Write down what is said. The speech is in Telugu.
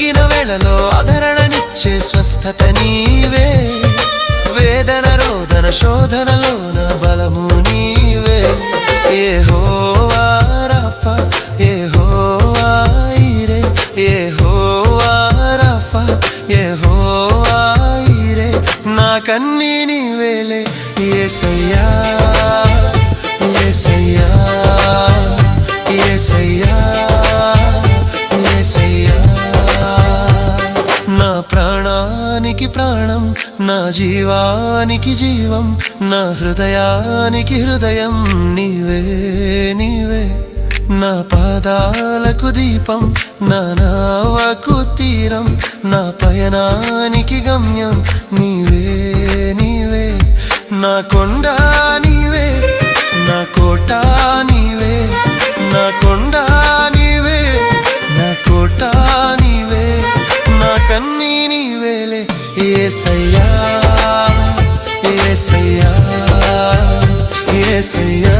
కృంగిన వేళలో ఆదరణనిచ్చే స్వస్థత నీవే వేదన రోదన శోధనలోన బలము నీవే యెహోవా రాఫా యెహోవా ఈరే యెహోవా రాఫా యెహోవా ఈరే నాకన్నీ నీవేలే యేసయ్యా యేసయ్యా యేసయ్యా యేసయ్యా నా ప్రాణానికి ప్రాణం నా జీవానికి జీవం నా హృదయానికి హృదయం నీవే నీవే నా పాదాలకు దీపం నా నావకు తీరం నా పయనానికి గమ్యం నీవే నీవే నా కొండ నీవే నా కోట నీవే నా కొండ నీవే నా కోట నీవే నా కన్నీ నీవేలే యేసయ్యా యేసయ్యా యేసయ్యా